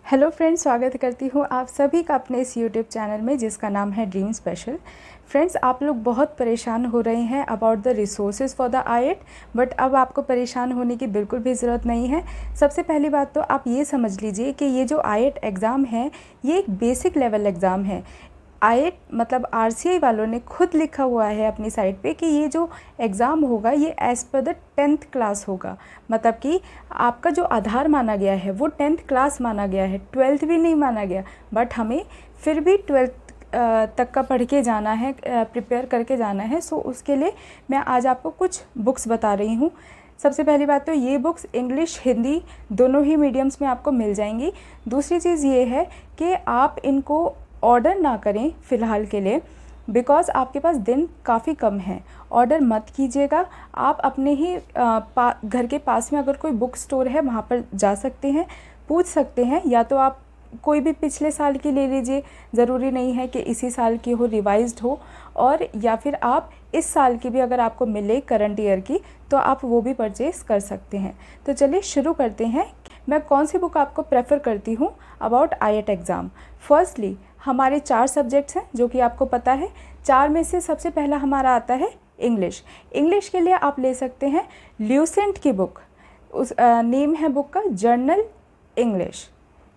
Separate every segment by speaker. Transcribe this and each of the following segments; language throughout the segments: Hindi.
Speaker 1: हेलो फ्रेंड्स, स्वागत करती हूँ आप सभी का अपने इस यूट्यूब चैनल में जिसका नाम है ड्रीम स्पेशल। फ्रेंड्स, आप लोग बहुत परेशान हो रहे हैं about the resources for the IIT, but अब आपको परेशान होने की बिल्कुल भी ज़रूरत नहीं है। सबसे पहली बात तो आप ये समझ लीजिए कि ये जो आईएट एग्ज़ाम है ये एक बेसिक लेवल एग्ज़ाम है। आईएट मतलब आरसीआई वालों ने खुद लिखा हुआ है अपनी साइट पे कि ये जो एग्ज़ाम होगा ये as per the 10th class होगा। मतलब कि आपका जो आधार माना गया है वो 10th क्लास माना गया है, 12th भी नहीं माना गया। बट हमें फिर भी 12th तक का पढ़ के जाना है, प्रिपेयर करके जाना है। सो उसके लिए मैं आज आपको कुछ बुक्स बता रही हूँ। सबसे पहली बात तो ये बुक्स इंग्लिश हिंदी दोनों ही मीडियम्स में आपको मिल जाएंगी। दूसरी चीज़ ये है कि आप इनको ऑर्डर ना करें फ़िलहाल के लिए, बिकॉज़ आपके पास दिन काफ़ी कम है। ऑर्डर मत कीजिएगा। आप अपने ही घर के पास में अगर कोई बुक स्टोर है वहाँ पर जा सकते हैं, पूछ सकते हैं। या तो आप कोई भी पिछले साल की ले लीजिए, ज़रूरी नहीं है कि इसी साल की हो, रिवाइज्ड हो। और या फिर आप इस साल की भी अगर आपको मिले करंट ईयर की तो आप वो भी परचेज़ कर सकते हैं। तो चलिए शुरू करते हैं। मैं कौन सी बुक आपको प्रेफर करती हूँ अबाउट आईएट एग्ज़ाम। फर्स्टली हमारे 4 सब्जेक्ट्स हैं जो कि आपको पता है। 4 में से सबसे पहला हमारा आता है इंग्लिश। इंग्लिश के लिए आप ले सकते हैं ल्यूसेंट की बुक। उस नेम है बुक का जर्नल इंग्लिश।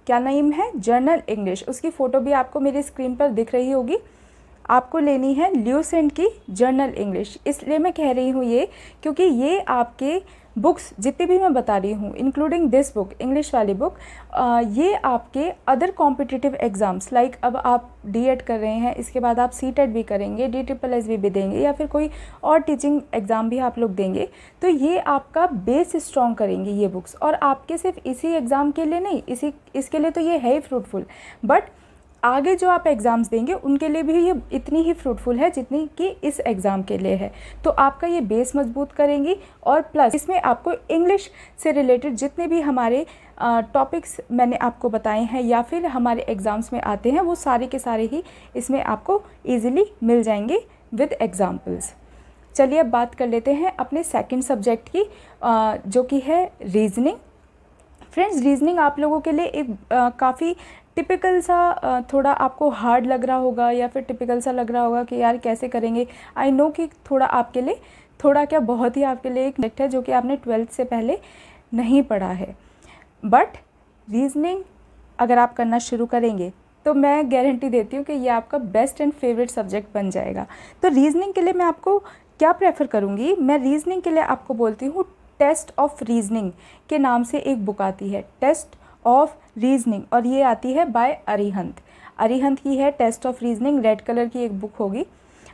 Speaker 1: क्या नेम है? Journal English. उसकी फ़ोटो भी आपको मेरी स्क्रीन पर दिख रही होगी। आपको लेनी है ल्यूसेंट की जर्नल इंग्लिश। इसलिए मैं कह रही हूँ ये, क्योंकि ये आपके बुक्स जितनी भी मैं बता रही हूँ इंक्लूडिंग दिस बुक, इंग्लिश वाली बुक, ये आपके अदर कॉम्पिटिटिव एग्ज़ाम्स लाइक अब आप डीएड कर रहे हैं, इसके बाद आप सीटेट भी करेंगे, DSSS भी देंगे, या फिर कोई और टीचिंग एग्ज़ाम भी आप लोग देंगे, तो ये आपका बेस स्ट्रॉन्ग करेंगे ये बुक्स। और आपके सिर्फ इसी एग्ज़ाम के लिए नहीं, इसके लिए तो ये है ही फ्रूटफुल, बट आगे जो आप एग्ज़ाम्स देंगे उनके लिए भी ये इतनी ही फ्रूटफुल है जितनी कि इस एग्ज़ाम के लिए है। तो आपका ये बेस मजबूत करेंगी। और प्लस इसमें आपको इंग्लिश से रिलेटेड जितने भी हमारे टॉपिक्स मैंने आपको बताए हैं या फिर हमारे एग्ज़ाम्स में आते हैं वो सारे के सारे ही इसमें आपको ईज़िली मिल जाएंगे विद एग्ज़ाम्पल्स। चलिए अब बात कर लेते हैं अपने सेकंड सब्जेक्ट की, जो कि है रीजनिंग। फ्रेंड्स, रीजनिंग आप लोगों के लिए एक काफ़ी टिपिकल सा, थोड़ा आपको हार्ड लग रहा होगा या फिर टिपिकल सा लग रहा होगा कि यार कैसे करेंगे। आई नो कि थोड़ा आपके लिए, थोड़ा क्या बहुत ही आपके लिए एक सब्जेक्ट है जो कि आपने 12th से पहले नहीं पढ़ा है। बट रीजनिंग अगर आप करना शुरू करेंगे तो मैं गारंटी देती हूँ कि ये आपका बेस्ट एंड फेवरेट सब्जेक्ट बन जाएगा। तो रीजनिंग के लिए मैं आपको क्या प्रेफर करूँगी, मैं रीजनिंग के लिए आपको बोलती हूँ टेस्ट ऑफ रीजनिंग के नाम से एक बुक आती है, टेस्ट ऑफ रीजनिंग, और ये आती है बाय अरिहंत। अरिहंत की है test of reasoning, red colour की एक बुक होगी,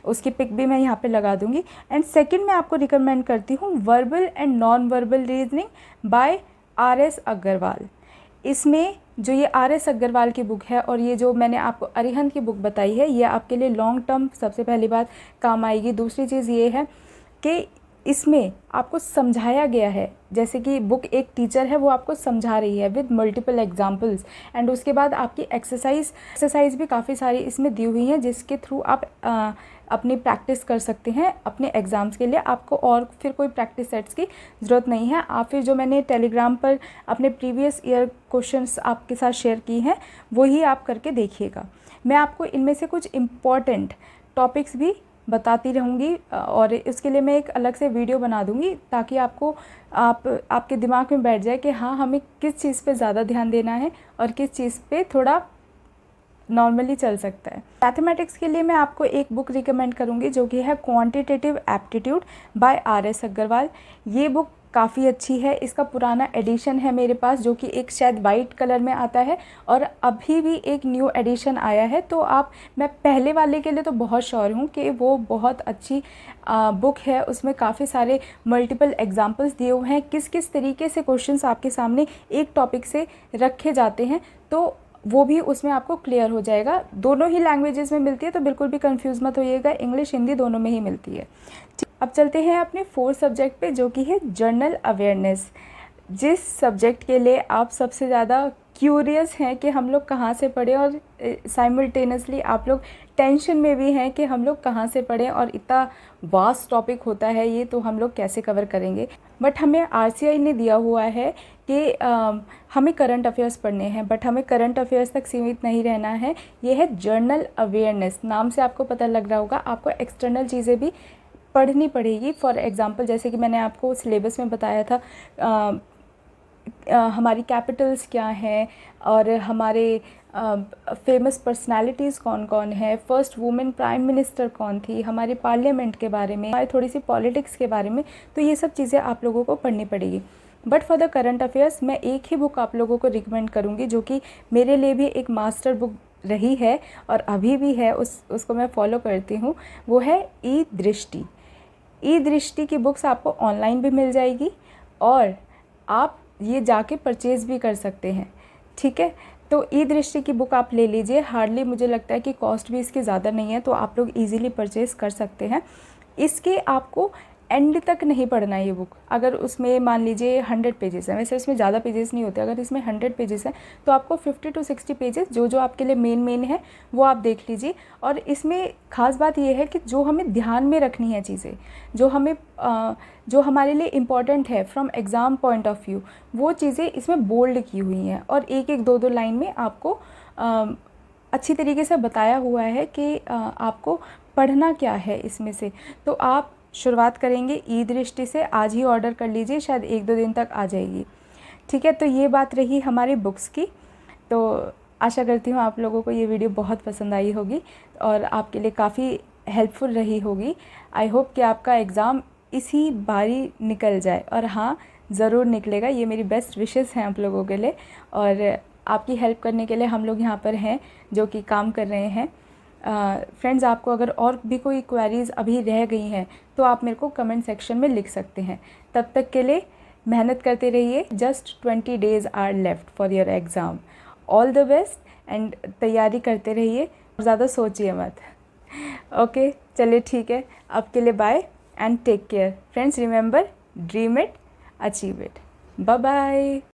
Speaker 1: उसकी पिक भी मैं यहाँ पे लगा दूँगी। एंड सेकंड मैं आपको रिकमेंड करती हूँ verbal and non verbal reasoning by RS Agarwal. इसमें जो ये RS अग्रवाल की बुक है और ये जो मैंने आपको अरिहंत की बुक बताई है, ये आपके लिए लॉन्ग टर्म सबसे पहली बात काम आएगी। दूसरी चीज़ ये है कि इसमें आपको समझाया गया है, जैसे कि बुक एक टीचर है वो आपको समझा रही है विद मल्टीपल एग्जांपल्स। एंड उसके बाद आपकी एक्सरसाइज भी काफ़ी सारी इसमें दी हुई हैं जिसके थ्रू आप अपनी प्रैक्टिस कर सकते हैं अपने एग्ज़ाम्स के लिए। आपको और फिर कोई प्रैक्टिस सेट्स की ज़रूरत नहीं है। आप फिर जो मैंने टेलीग्राम पर अपने प्रीवियस ईयर क्वेश्चंस आपके साथ शेयर की हैं वही आप करके देखिएगा। मैं आपको इनमें से कुछ इम्पॉर्टेंट टॉपिक्स भी बताती रहूँगी और इसके लिए मैं एक अलग से वीडियो बना दूँगी ताकि आपके दिमाग में बैठ जाए कि हाँ, हमें किस चीज़ पे ज़्यादा ध्यान देना है और किस चीज़ पे थोड़ा नॉर्मली चल सकता है। मैथमेटिक्स के लिए मैं आपको एक बुक रिकमेंड करूँगी जो कि है quantitative aptitude by RS Agarwal. ये बुक काफ़ी अच्छी है। इसका पुराना एडिशन है मेरे पास जो कि एक शायद वाइट कलर में आता है और अभी भी एक न्यू एडिशन आया है। तो मैं पहले वाले के लिए तो बहुत श्योर हूँ कि वो बहुत अच्छी बुक है। उसमें काफ़ी सारे मल्टीपल एग्जांपल्स दिए हुए हैं, किस किस तरीके से क्वेश्चंस आपके सामने एक टॉपिक से रखे जाते हैं, तो वो भी उसमें आपको क्लियर हो जाएगा। दोनों ही लैंग्वेजेस में मिलती है तो बिल्कुल भी कंफ्यूज मत होइएगा, इंग्लिश हिंदी दोनों में ही मिलती है। अब चलते हैं अपने 4th सब्जेक्ट पे जो कि है जर्नल अवेयरनेस। जिस सब्जेक्ट के लिए आप सबसे ज़्यादा क्यूरियस हैं कि हम लोग कहाँ से पढ़ें, और साइमल्टेनियसली आप लोग टेंशन में भी हैं कि हम लोग कहाँ से पढ़ें, और इतना वास्ट टॉपिक होता है ये, तो हम लोग कैसे कवर करेंगे। बट हमें आरसीआई ने दिया हुआ है कि हमें करंट अफेयर्स पढ़ने हैं, बट हमें करंट अफेयर्स तक सीमित नहीं रहना है। ये है जर्नल अवेयरनेस, नाम से आपको पता लग रहा होगा, आपको एक्सटर्नल चीज़ें भी पढ़नी पड़ेगी। फॉर एग्ज़ाम्पल जैसे कि मैंने आपको सिलेबस में बताया था, हमारी कैपिटल्स क्या हैं, और हमारे फेमस पर्सनालिटीज़ कौन कौन है, फर्स्ट वुमेन प्राइम मिनिस्टर कौन थी, हमारे पार्लियामेंट के बारे में, हमारी थोड़ी सी पॉलिटिक्स के बारे में। तो ये सब चीज़ें आप लोगों को पढ़नी पड़ेगी। But for the current affairs मैं एक ही बुक आप लोगों को रिकमेंड करूँगी, जो कि मेरे लिए भी एक मास्टर बुक रही है और अभी भी है, उसको मैं फॉलो करती हूँ। वो है ई दृष्टि। ई दृष्टि की बुक्स आपको ऑनलाइन भी मिल जाएगी, और आप ये जाके परचेज़ भी कर सकते हैं, ठीक है। तो ई दृष्टि की बुक आप ले लीजिए, हार्डली मुझे लगता है कि कॉस्ट भी इसकी ज़्यादा नहीं है, तो आप लोग इजीली परचेज़ कर सकते हैं। इसके आपको एंड तक नहीं पढ़ना है ये बुक। अगर उसमें मान लीजिए 100 पेजेस हैं, वैसे इसमें ज़्यादा पेजेस नहीं होते, अगर इसमें 100 पेजेस हैं तो आपको 50 to 60 पेजेस जो जो आपके लिए मेन है वो आप देख लीजिए। और इसमें ख़ास बात ये है कि जो हमें ध्यान में रखनी है चीज़ें, जो हमारे लिए इम्पॉर्टेंट है from exam point of view, वो चीज़ें इसमें बोल्ड की हुई हैं, और एक एक दो लाइन में आपको अच्छी तरीके से बताया हुआ है कि आपको पढ़ना क्या है इसमें से। तो आप शुरुआत करेंगे ई दृष्टि से, आज ही ऑर्डर कर लीजिए, शायद 1-2 दिन तक आ जाएगी, ठीक है। तो ये बात रही हमारी बुक्स की। तो आशा करती हूँ आप लोगों को ये वीडियो बहुत पसंद आई होगी और आपके लिए काफ़ी हेल्पफुल रही होगी। आई होप कि आपका एग्ज़ाम इसी बारी निकल जाए, और हाँ, ज़रूर निकलेगा, ये मेरी बेस्ट विशेस हैं आप लोगों के लिए, और आपकी हेल्प करने के लिए हम लोग यहाँ पर हैं जो कि काम कर रहे हैं। फ्रेंड्स, आपको अगर और भी कोई क्वेरीज़ अभी रह गई हैं तो आप मेरे को कमेंट सेक्शन में लिख सकते हैं। तब तक के लिए मेहनत करते रहिए। Just 20 days are left for your exam. All the best, and तैयारी करते रहिए, ज़्यादा सोचिए मत। ओके, चलिए ठीक है, अब के लिए bye and take care. Friends, remember, dream it, achieve it. Bye bye.